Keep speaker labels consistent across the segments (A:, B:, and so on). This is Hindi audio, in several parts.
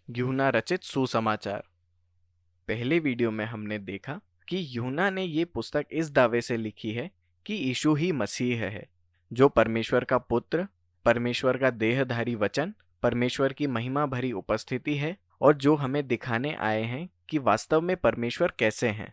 A: यूहन्ना रचित सुसमाचार। पहले वीडियो में हमने देखा कि यूहन्ना ने ये पुस्तक इस दावे से लिखी है कि यीशु ही मसीह है, जो परमेश्वर का पुत्र, परमेश्वर का देहधारी वचन, परमेश्वर की महिमा भरी उपस्थिति है और जो हमें दिखाने आए हैं कि वास्तव में परमेश्वर कैसे हैं।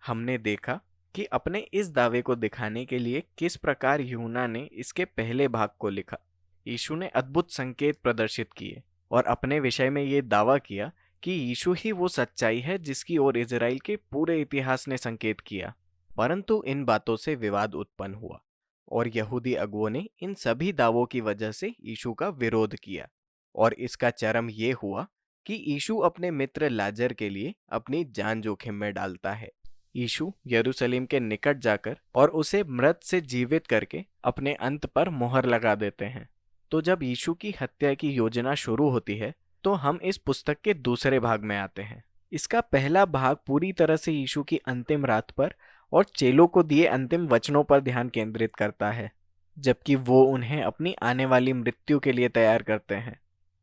A: हमने देखा कि अपने इस दावे को दिखाने के लिए किस प्रकार यूहन्ना ने इसके पहले भाग को लिखा। यीशु ने अद्भुत संकेत प्रदर्शित किए और अपने विषय में ये दावा किया कि यीशु ही वो सच्चाई है जिसकी ओर इजराइल के पूरे इतिहास ने संकेत किया। परंतु इन बातों से विवाद उत्पन्न हुआ और यहूदी अगुओं ने इन सभी दावों की वजह से यीशु का विरोध किया और इसका चरम ये हुआ कि यीशु अपने मित्र लाजर के लिए अपनी जान जोखिम में डालता है। यीशु यरूशलेम के निकट जाकर और उसे मृत से जीवित करके अपने अंत पर मोहर लगा देते हैं। तो जब यीशु की हत्या की योजना शुरू होती है तो हम इस पुस्तक के दूसरे भाग में आते हैं। इसका पहला भाग पूरी तरह से यीशु की अंतिम रात पर और चेलों को दिए अंतिम वचनों पर ध्यान केंद्रित करता है, जबकि वो उन्हें अपनी आने वाली मृत्यु के लिए तैयार करते हैं।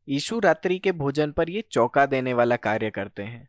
A: यीशु रात्रि के भोजन पर ये चौंका देने वाला कार्य करते हैं।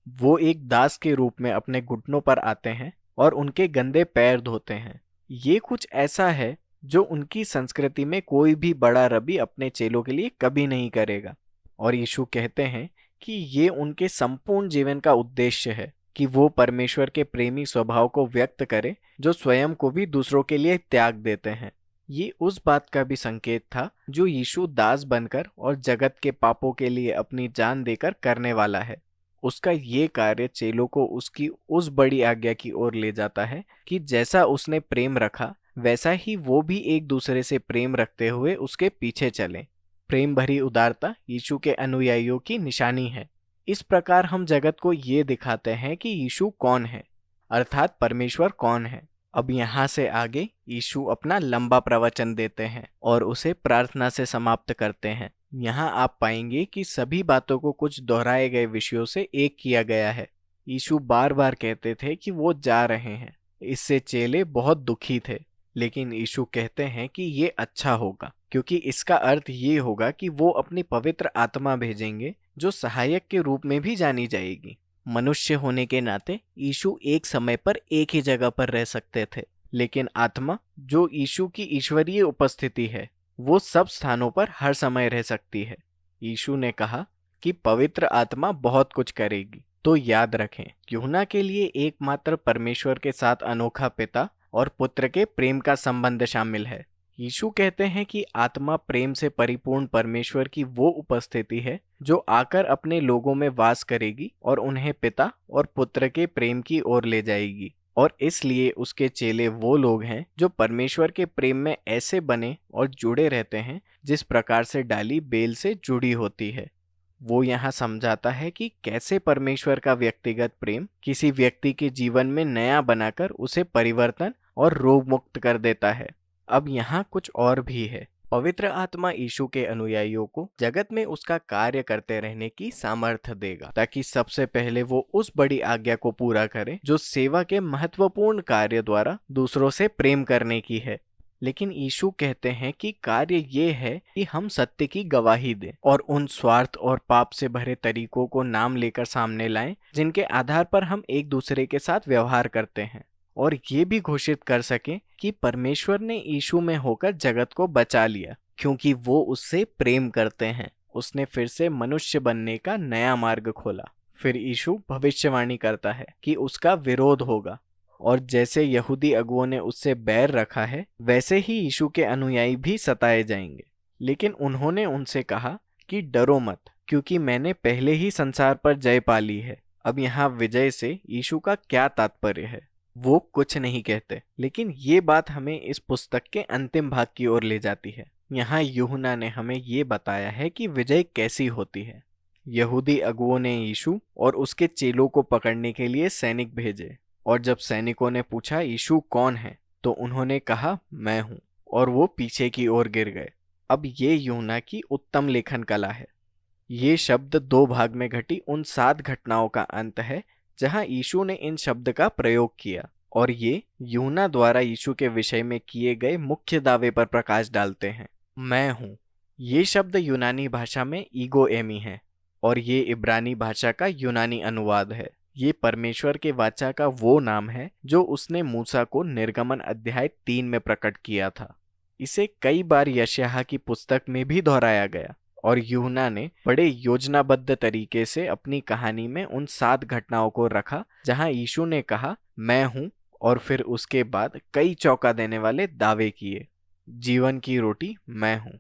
A: वो एक दास के रूप में अपने घुटनों पर आते हैं और उनके गंदे पैर धोते हैं। ये कुछ ऐसा है जो उनकी संस्कृति में कोई भी बड़ा रबी अपने चेलों के लिए कभी नहीं करेगा। और यीशु कहते हैं कि ये उनके संपूर्ण जीवन का उद्देश्य है कि वो परमेश्वर के प्रेमी स्वभाव को व्यक्त करे जो स्वयं को भी दूसरों के लिए त्याग देते हैं। ये उस बात का भी संकेत था जो यीशु दास बनकर और जगत के पापों के लिए अपनी जान देकर करने वाला है। उसका ये कार्य चेलों को उसकी उस बड़ी आज्ञा की ओर ले जाता है कि जैसा उसने प्रेम रखा वैसा ही वो भी एक दूसरे से प्रेम रखते हुए उसके पीछे चलें। प्रेम भरी उदारता यीशु के अनुयायियों की निशानी है। इस प्रकार हम जगत को ये दिखाते हैं कि यीशु कौन है, अर्थात परमेश्वर कौन है। अब यहाँ से आगे यीशु अपना लंबा प्रवचन देते हैं और उसे प्रार्थना से समाप्त करते हैं। यहाँ आप पाएंगे कि सभी बातों को कुछ दोहराए गए विषयों से एक किया गया है। यीशु बार बार कहते थे कि वो जा रहे हैं। इससे चेले बहुत दुखी थे, लेकिन यीशु कहते हैं कि ये अच्छा होगा, क्योंकि इसका अर्थ ये होगा कि वो अपनी पवित्र आत्मा भेजेंगे जो सहायक के रूप में भी जानी जाएगी। मनुष्य होने के नाते यीशु एक समय पर एक ही जगह पर रह सकते थे, लेकिन आत्मा जो यीशु की ईश्वरीय उपस्थिति है वो सब स्थानों पर हर समय रह सकती है। यीशु ने कहा कि पवित्र आत्मा बहुत कुछ करेगी। तो याद रखें, यूहन्ना के लिए एकमात्र परमेश्वर के साथ अनोखा पिता और पुत्र के प्रेम का संबंध शामिल है। यीशु कहते हैं कि आत्मा प्रेम से परिपूर्ण परमेश्वर की वो उपस्थिति है जो आकर अपने लोगों में वास करेगी और उन्हें पिता और पुत्र के प्रेम की ओर ले जाएगी। और इसलिए उसके चेले वो लोग हैं जो परमेश्वर के प्रेम में ऐसे बने और जुड़े रहते हैं जिस प्रकार से डाली बेल से जुड़ी होती है। वो यहाँ समझाता है कि कैसे परमेश्वर का व्यक्तिगत प्रेम किसी व्यक्ति के जीवन में नया बनाकर उसे परिवर्तन और रोग मुक्त कर देता है। अब यहाँ कुछ और भी है। पवित्र आत्मा यीशु के अनुयायियों को जगत में उसका कार्य करते रहने की सामर्थ्य देगा, ताकि सबसे पहले वो उस बड़ी आज्ञा को पूरा करे जो सेवा के महत्वपूर्ण कार्य द्वारा दूसरों से प्रेम करने की है। लेकिन यीशु कहते हैं कि कार्य ये है कि हम सत्य की गवाही दें और उन स्वार्थ और पाप से भरे तरीकों को नाम लेकर सामने लाएं जिनके आधार पर हम एक दूसरे के साथ व्यवहार करते हैं, और ये भी घोषित कर सकें कि परमेश्वर ने यीशु में होकर जगत को बचा लिया क्योंकि वो उससे प्रेम करते हैं। उसने फिर से मनुष्य बनने का नया मार्ग खोला। फिर यीशु भविष्यवाणी करता है कि उसका विरोध होगा, और जैसे यहूदी अगुओं ने उससे बैर रखा है वैसे ही यीशु के अनुयायी भी सताए जाएंगे। लेकिन उन्होंने उनसे कहा कि डरो मत, क्योंकि मैंने पहले ही संसार पर जय पा ली है। अब यहाँ विजय से यीशु का क्या तात्पर्य है वो कुछ नहीं कहते, लेकिन ये बात हमें इस पुस्तक के अंतिम भाग की ओर ले जाती है। यहाँ यूहन्ना ने हमें ये बताया है कि विजय कैसी होती है। यहूदी अगुओं ने यीशु और उसके चेलों को पकड़ने के लिए सैनिक भेजे, और जब सैनिकों ने पूछा यीशु कौन है तो उन्होंने कहा मैं हूँ, और वो पीछे की ओर गिर गए। अब ये यूहन्ना की उत्तम लेखन कला है। ये शब्द 2 भाग में घटी उन 7 घटनाओं का अंत है जहां यीशु ने इन शब्द का प्रयोग किया, और ये यूहन्ना द्वारा यीशु के विषय में किए गए मुख्य दावे पर प्रकाश डालते हैं। मैं हूँ, ये शब्द यूनानी भाषा में ईगो एमी है और ये इब्रानी भाषा का यूनानी अनुवाद है। ये परमेश्वर के वाचा का वो नाम है जो उसने मूसा को निर्गमन अध्याय 3 में प्रकट किया था। इसे कई बार यशायाह की पुस्तक में भी दोहराया गया और यूहन्ना ने बड़े योजनाबद्ध तरीके से अपनी कहानी में उन 7 घटनाओं को रखा जहां यीशु ने कहा मैं हूं, और फिर उसके बाद कई चौंका देने वाले दावे किए। जीवन की रोटी मैं हूं,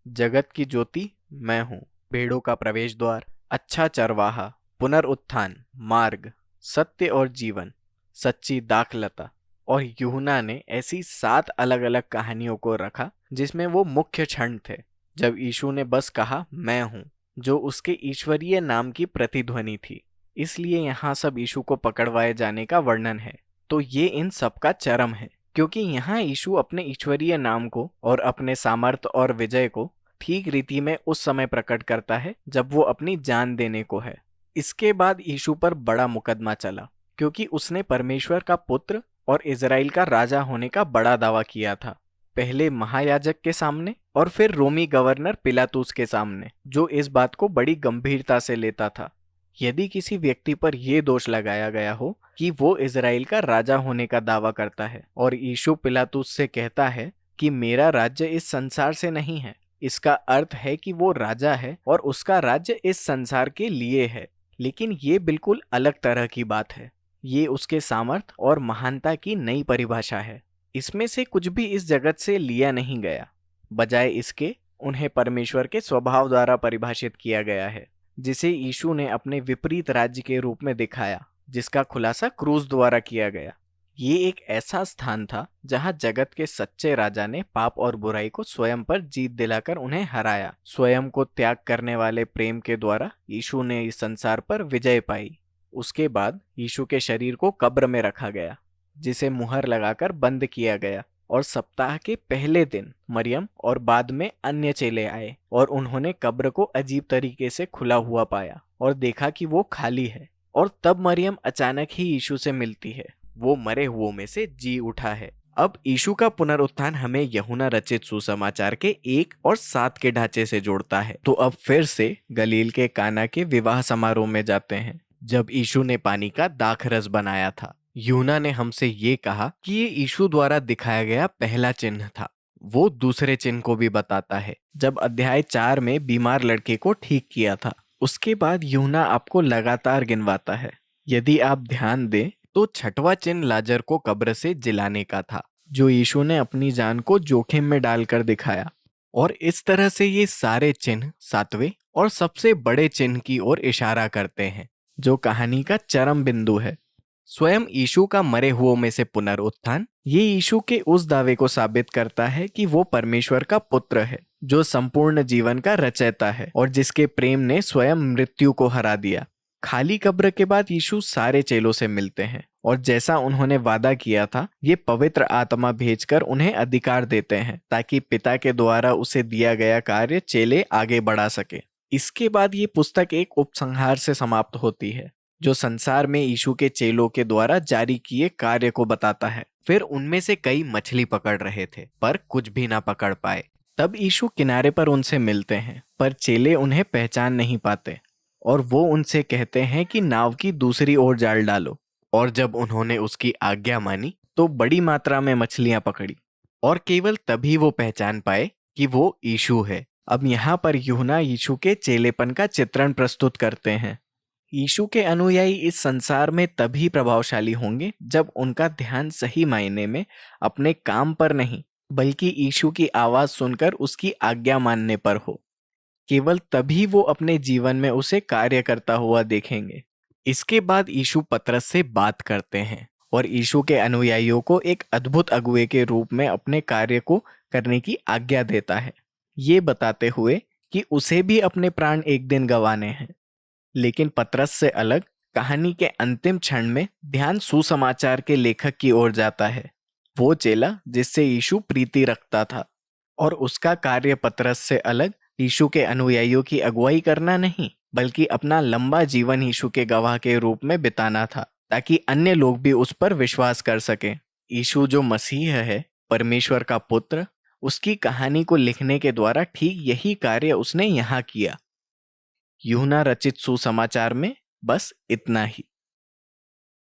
A: जगत की ज्योति मैं हूं, भेड़ों का प्रवेश द्वार, अच्छा चरवाहा, पुनरुत्थान, मार्ग, सत्य और जीवन, सच्ची दाखलता। और यूहन्ना ने ऐसी 7 अलग अलग कहानियों को रखा जिसमें वो मुख्य क्षण थे जब यीशु ने बस कहा मैं हूं, जो उसके ईश्वरीय नाम की प्रतिध्वनि थी। इसलिए यहाँ सब यीशु को पकड़वाए जाने का वर्णन है। तो ये इन सब का चरम है, क्योंकि यहाँ यीशु अपने ईश्वरीय नाम को और अपने सामर्थ और विजय को ठीक रीति में उस समय प्रकट करता है जब वो अपनी जान देने को है। इसके बाद यीशु पर बड़ा मुकदमा चला, क्योंकि उसने परमेश्वर का पुत्र और इजराइल का राजा होने का बड़ा दावा किया था। पहले महायाजक के सामने और फिर रोमी गवर्नर पिलातुस के सामने, जो इस बात को बड़ी गंभीरता से लेता था। यदि किसी व्यक्ति पर यह दोष लगाया गया हो कि वो इजराइल का राजा होने का दावा करता है और यीशु पिलातुस से कहता है कि मेरा राज्य इस संसार से नहीं है, इसका अर्थ है कि वो राजा है और उसका राज्य इस संसार के लिए है। लेकिन ये बिल्कुल अलग तरह की बात है। ये उसके सामर्थ और महानता की नई परिभाषा है। इसमें से कुछ भी इस जगत से लिया नहीं गया, बजाय इसके उन्हें परमेश्वर के स्वभाव द्वारा परिभाषित किया गया है, जिसे यीशु ने अपने विपरीत राज्य के रूप में दिखाया, जिसका खुलासा क्रूस द्वारा किया गया। ये एक ऐसा स्थान था जहां जगत के सच्चे राजा ने पाप और बुराई को स्वयं पर जीत दिलाकर उन्हें हराया। स्वयं को त्याग करने वाले प्रेम के द्वारा यीशु ने इस संसार पर विजय पाई। उसके बाद यीशु के शरीर को कब्र में रखा गया, जिसे मुहर लगाकर बंद किया गया, और सप्ताह के पहले दिन मरियम और बाद में अन्य चेले आए और उन्होंने कब्र को अजीब तरीके से खुला हुआ पाया और देखा कि वो खाली है। और तब मरियम अचानक ही यीशु से मिलती है। वो मरे हुओं में से जी उठा है। अब यीशु का पुनरुत्थान हमें यूहन्ना रचित सुसमाचार के 1 और 7 के ढांचे से जोड़ता है। तो अब फिर से गलील के काना के विवाह समारोह में जाते हैं, जब यीशु ने पानी का दाखरस बनाया था। यूहन्ना ने हमसे ये कहा कि ये यीशु द्वारा दिखाया गया पहला चिन्ह था। वो दूसरे चिन्ह को भी बताता है, जब अध्याय 4 में बीमार लड़के को ठीक किया था। उसके बाद यूहन्ना आपको लगातार गिनवाता है। यदि आप ध्यान दें तो 6वां चिन्ह लाजर को कब्र से जिलाने का था, जो यीशु ने अपनी जान को जोखिम में डालकर दिखाया। और इस तरह से ये सारे चिन्ह 7वें और सबसे बड़े चिन्ह की ओर इशारा करते हैं, जो कहानी का चरम बिंदु है। स्वयं यीशु का मरे हुओं में से पुनरुत्थान ये यीशु के उस दावे को साबित करता है कि वो परमेश्वर का पुत्र है, जो संपूर्ण जीवन का रचयिता है और जिसके प्रेम ने स्वयं मृत्यु को हरा दिया। खाली कब्र के बाद यीशु सारे चेलों से मिलते हैं और जैसा उन्होंने वादा किया था, ये पवित्र आत्मा भेजकर उन्हें अधिकार देते हैं ताकि पिता के द्वारा उसे दिया गया कार्य चेले आगे बढ़ा सके। इसके बाद ये पुस्तक एक उपसंहार से समाप्त होती है, जो संसार में यीशु के चेलों के द्वारा जारी किए कार्य को बताता है। फिर उनमें से कई मछली पकड़ रहे थे पर कुछ भी ना पकड़ पाए। तब यीशु किनारे पर उनसे मिलते हैं, पर चेले उन्हें पहचान नहीं पाते और वो उनसे कहते हैं कि नाव की दूसरी ओर जाल डालो। और जब उन्होंने उसकी आज्ञा मानी तो बड़ी मात्रा में मछलियां पकड़ी और केवल तभी वो पहचान पाए कि वो यीशु है। अब यहाँ पर यूहन्ना यीशु के चेलेपन का चित्रण प्रस्तुत करते हैं। यीशु के अनुयायी इस संसार में तभी प्रभावशाली होंगे जब उनका ध्यान सही मायने में अपने काम पर नहीं, बल्कि यीशु की आवाज सुनकर उसकी आज्ञा मानने पर हो। केवल तभी वो अपने जीवन में उसे कार्य करता हुआ देखेंगे। इसके बाद यीशु पतरस से बात करते हैं और यीशु के अनुयायियों को एक अद्भुत अगुवे के रूप में अपने कार्य को करने की आज्ञा देता है, ये बताते हुए कि उसे भी अपने प्राण एक दिन गंवाने हैं। लेकिन पतरस से अलग कहानी के अंतिम क्षण में ध्यान सुसमाचार के लेखक की ओर जाता है, वो चेला जिससे यीशु प्रीति रखता था। और उसका कार्य पतरस से अलग यीशु के अनुयायियों की अगुवाई करना नहीं, बल्कि अपना लंबा जीवन यीशु के गवाह के रूप में बिताना था, ताकि अन्य लोग भी उस पर विश्वास कर सकें। यीशु जो मसीह है, परमेश्वर का पुत्र, उसकी कहानी को लिखने के द्वारा ठीक यही कार्य उसने यहाँ किया। यूहन्ना रचित सुसमाचार में बस इतना ही।